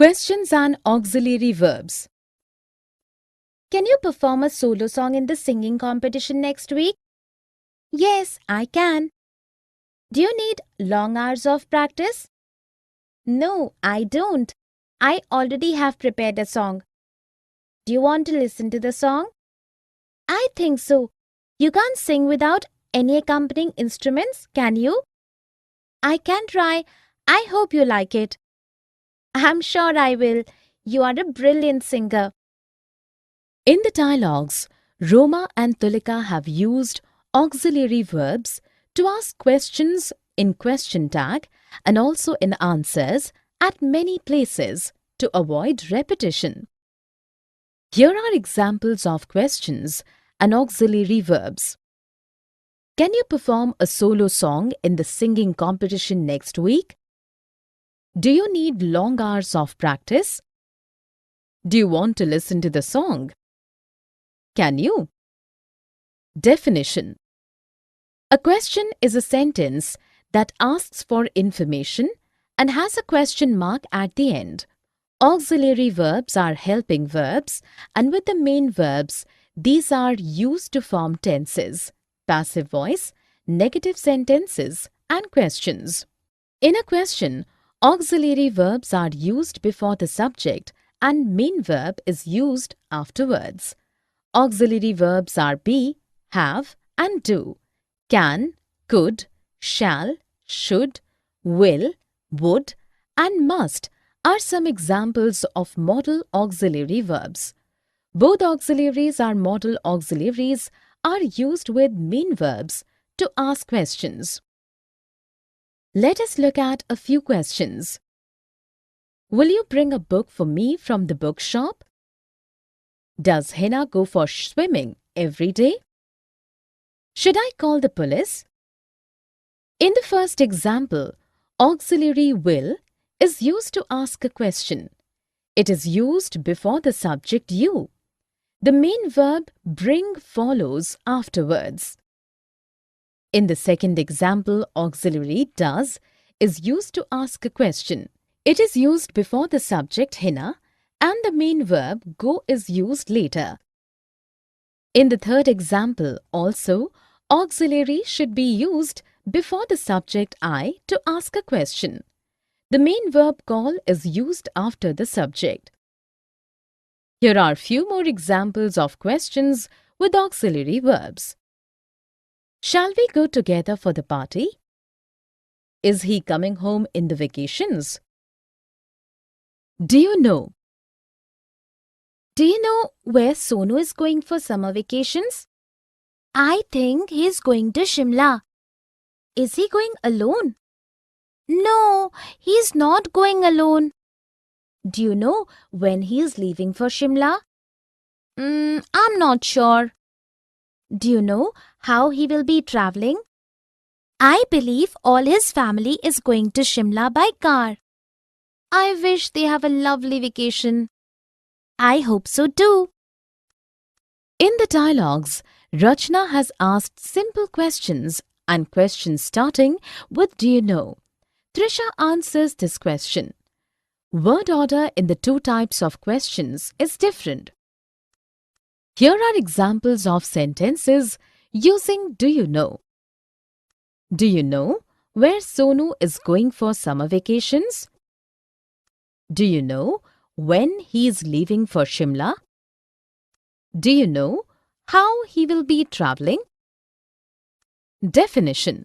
Questions and auxiliary verbs. Can you perform a solo song in the singing competition next week? Yes, I can. Do you need long hours of practice? No, I don't. I already have prepared a song. Do you want to listen to the song? I think so. You can't sing without any accompanying instruments, can you? I can try. I hope you like it. I'm sure I will. You are a brilliant singer. In the dialogues, Roma and Tulika have used auxiliary verbs to ask questions in question tag and also in answers at many places to avoid repetition. Here are examples of questions and auxiliary verbs. Can you perform a solo song in the singing competition next week? Do you need long hours of practice? Do you want to listen to the song? Can you? Definition. A question is a sentence that asks for information and has a question mark at the end. Auxiliary verbs are helping verbs, and with the main verbs, these are used to form tenses, passive voice, negative sentences, and questions. In a question, auxiliary verbs are used before the subject and main verb is used afterwards. Auxiliary verbs are be, have, and do. Can, could, shall, should, will, would, and must are some examples of modal auxiliary verbs. Both auxiliaries or modal auxiliaries are used with main verbs to ask questions. Let us look at a few questions. Will you bring a book for me from the bookshop? Does Hina go for swimming every day? Should I call the police? In the first example, auxiliary will is used to ask a question. It is used before the subject you. The main verb bring follows afterwards. In the second example, auxiliary does is used to ask a question. It is used before the subject Hina and the main verb go is used later. In the third example also, auxiliary should be used before the subject I to ask a question. The main verb call is used after the subject. Here are few more examples of questions with auxiliary verbs. Shall we go together for the party? Is he coming home in the vacations? Do you know? Do you know where Sonu is going for summer vacations? I think he's going to Shimla. Is he going alone? No, he's not going alone. Do you know when he is leaving for Shimla? I'm not sure. Do you know how he will be traveling? I believe all his family is going to Shimla by car. I wish they have a lovely vacation. I hope so too. In the dialogues, Rachna has asked simple questions and questions starting with do you know? Trisha answers this question. Word order in the two types of questions is different. Here are examples of sentences using do you know? Do you know where Sonu is going for summer vacations? Do you know when he is leaving for Shimla? Do you know how he will be traveling? Definition.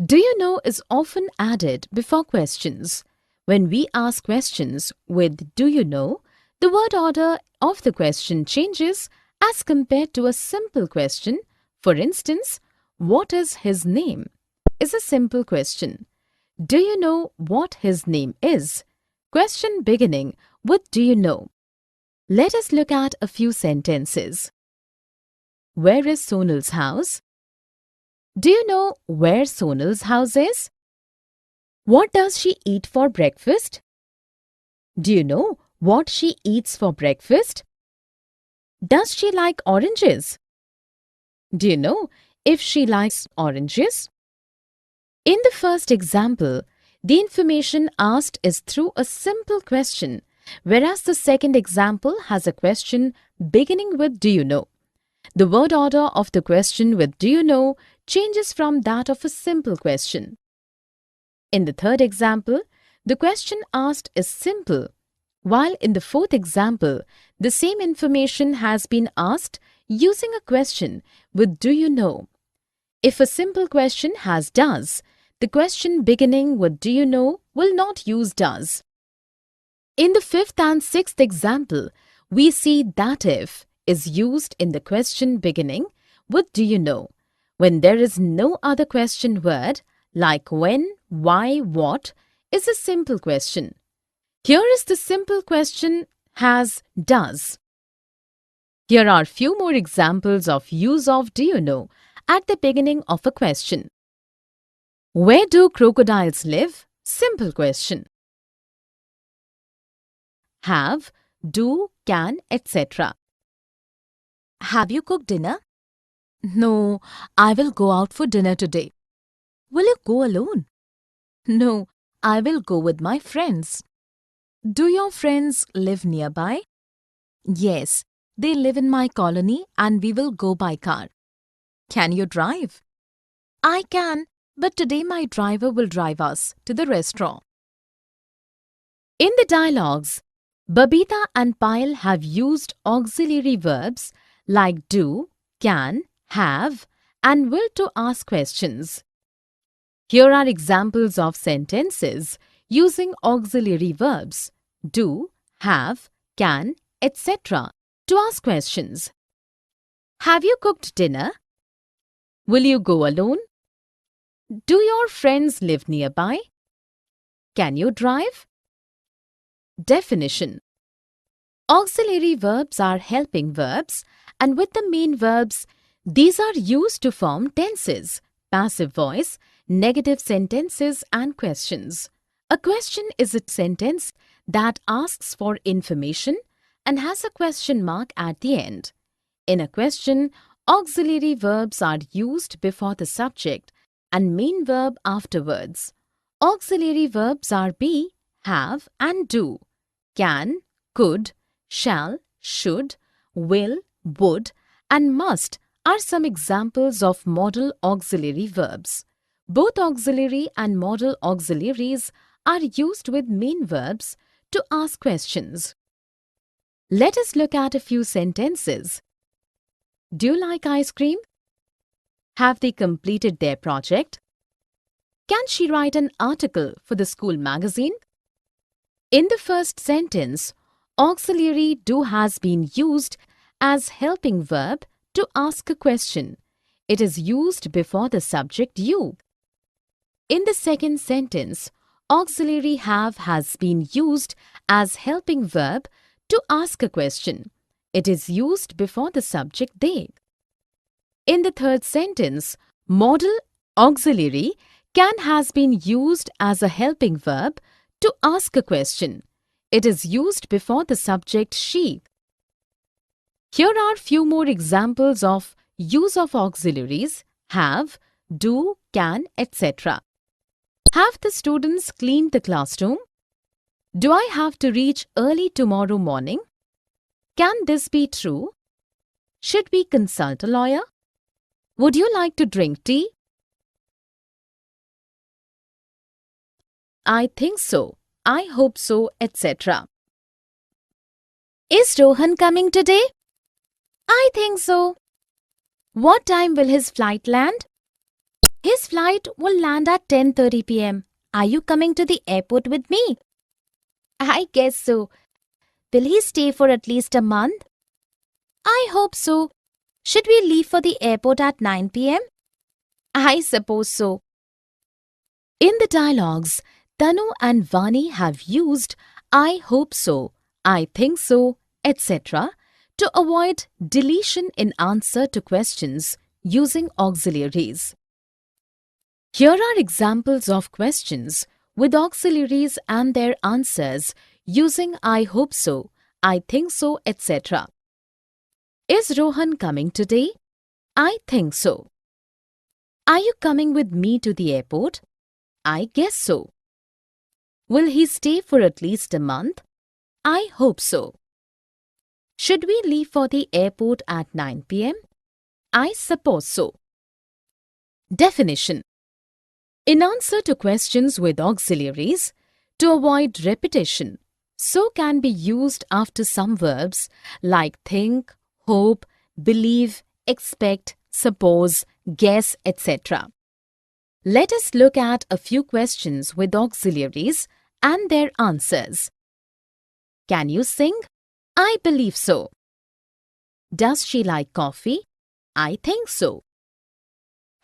Do you know is often added before questions. When we ask questions with do you know, the word order of the question changes as compared to a simple question. For instance, what is his name? Is a simple question. Do you know what his name is? Question beginning with do you know? Let us look at a few sentences. Where is Sonal's house? Do you know where Sonal's house is? What does she eat for breakfast? Do you know what she eats for breakfast? Does she like oranges? Do you know if she likes oranges? In the first example, The information asked is through a simple question, whereas the second example has a question beginning with "Do you know?" The word order of the question with "Do you know?" changes from that of a simple question. In the third example, the question asked is simple, while in the fourth example, the same information has been asked using a question with "Do you know?" If a simple question has "does," the question beginning with "Do you know?" will not use "does." In the fifth and sixth example, we see dative is used in the question beginning with "Do you know?" when there is no other question word like when, why, what is a simple question. Here is the simple question has "does." Here are few more examples of use of "Do you know?" at the beginning of a question. Where do crocodiles live? Simple question. Have, do, can, etc. Have you cooked dinner? No, I will go out for dinner today. Will you go alone? No, I will go with my friends. Do your friends live nearby? Yes, they live in my colony and we will go by car. Can you drive? I can, but today my driver will drive us to the restaurant. In the dialogues, Babita and Payal have used auxiliary verbs like do, can, have, and will to ask questions. Here are examples of sentences using auxiliary verbs do, have, can, etc. to ask questions. Have you cooked dinner? Will you go alone? Do your friends live nearby? Can you drive? Definition: auxiliary verbs are helping verbs, and with the main verbs, these are used to form tenses, passive voice, negative sentences, and questions. A question is a sentence that asks for information and has a question mark at the end. In a question, auxiliary verbs are used before the subject and main verb afterwards. Auxiliary verbs are be, have, and do. Can, could, shall, should, will, would, and must are some examples of modal auxiliary verbs. Both auxiliary and modal auxiliaries are used with main verbs to ask questions. Let us look at a few sentences. Do you like ice cream? Have they completed their project? Can she write an article for the school magazine? In the first sentence, auxiliary do has been used as helping verb to ask a question. It is used before the subject you. In the second sentence, auxiliary have has been used as helping verb to ask a question. It is used before the subject they. In the third sentence, modal auxiliary can has been used as a helping verb to ask a question. It is used before the subject she. Here are few more examples of use of auxiliaries have, do, can, etc. Have the students cleaned the classroom? Do I have to reach early tomorrow morning? Can this be true? Should we consult a lawyer? Would you like to drink tea? I think so. I hope so, etc. Is Rohan coming today? I think so. What time will his flight land? His flight will land at 10:30 p.m. Are you coming to the airport with me? I guess so. Will he stay for at least a month? I hope so. Should we leave for the airport at 9 p.m.? I suppose so. In the dialogues, Tanu and Vani have used I hope so, I think so, etc. to avoid deletion in answer to questions using auxiliaries. Here are examples of questions with auxiliaries and their answers using I hope so, I think so, etc. Is Rohan coming today? I think so. Are you coming with me to the airport? I guess so. Will he stay for at least a month? I hope so. Should we leave for the airport at 9 p.m.? I suppose so. Definition. In answer to questions with auxiliaries, to avoid repetition, so can be used after some verbs like think, hope, believe, expect, suppose, guess, etc. Let us look at a few questions with auxiliaries and their answers. Can you sing? I believe so. Does she like coffee? I think so.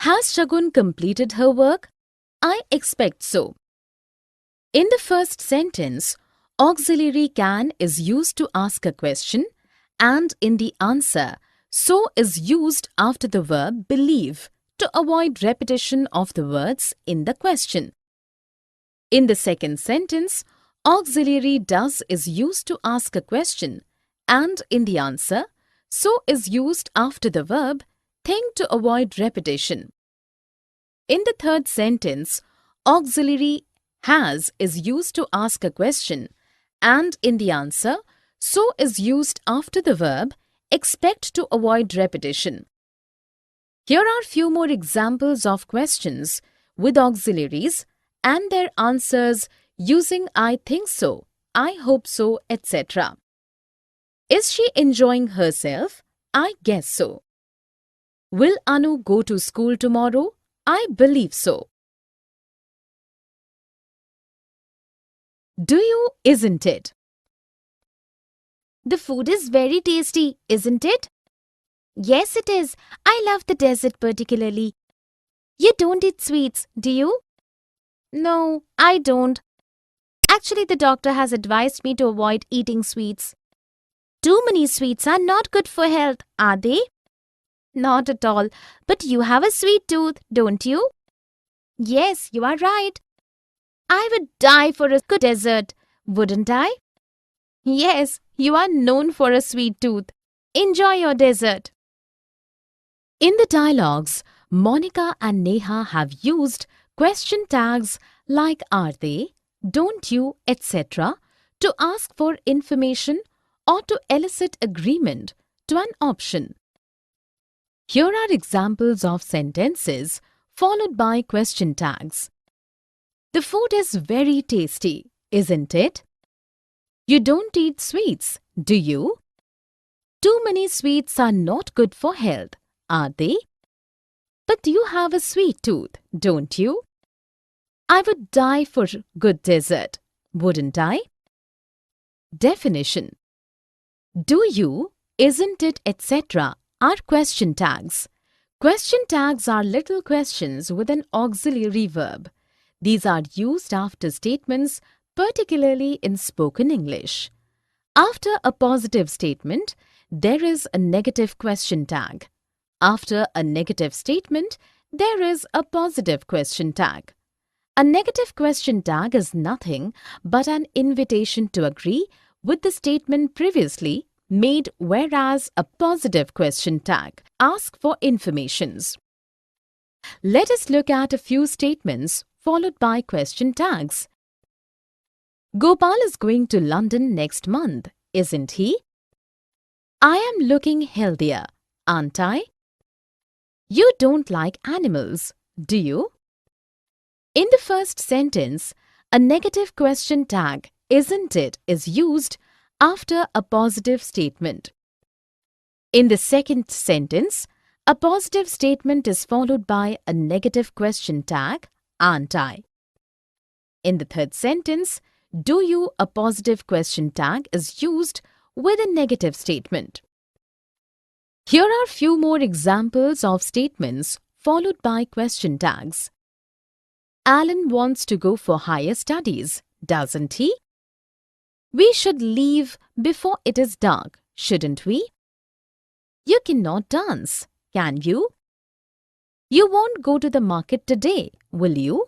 Has Shagun completed her work? I expect so. In the first sentence, auxiliary can is used to ask a question, and in the answer, so is used after the verb believe to avoid repetition of the words in the question. In the second sentence, auxiliary does is used to ask a question, and in the answer, so is used after the verb think to avoid repetition. In the third sentence, auxiliary has is used to ask a question, and in the answer, so is used after the verb expect to avoid repetition. Here are few more examples of questions with auxiliaries and their answers using I think so, I hope so, etc. Is she enjoying herself? I guess so. Will Anu go to school tomorrow? I believe so. Do you, isn't it? The food is very tasty, isn't it? Yes, it is. I love the dessert particularly. You don't eat sweets, do you? No, I don't. Actually, the doctor has advised me to avoid eating sweets. Too many sweets are not good for health, are they? Not at all. But you have a sweet tooth, don't you? Yes, you are right. I would die for a good dessert, wouldn't I? Yes, you are known for a sweet tooth. Enjoy your dessert. In the dialogues, Monica and Neha have used question tags like are they, don't you, etc. to ask for information or to elicit agreement to an option. Here are examples of sentences followed by question tags. The food is very tasty, isn't it? You don't eat sweets, do you? Too many sweets are not good for health, are they? But you have a sweet tooth, don't you? I would die for good dessert, wouldn't I? Definition. Do you, isn't it, etc. are question tags. Question tags are little questions with an auxiliary verb. These are used after statements, particularly in spoken English. After a positive statement, there is a negative question tag. After a negative statement, there is a positive question tag. A negative question tag is nothing but an invitation to agree with the statement previously made, whereas a positive question tag asks for informations. Let us look at a few statements followed by question tags. Gopal is going to London next month, isn't he? I am looking healthier, aren't I? You don't like animals, do you? In the first sentence, a negative question tag, isn't it, is used after a positive statement. In the second sentence, a positive statement is followed by a negative question tag, aren't I? In the third sentence, do you, a positive question tag is used with a negative statement. Here are few more examples of statements followed by question tags. Alan wants to go for higher studies, doesn't he? We should leave before it is dark, shouldn't we? You cannot dance, can you? You won't go to the market today, will you?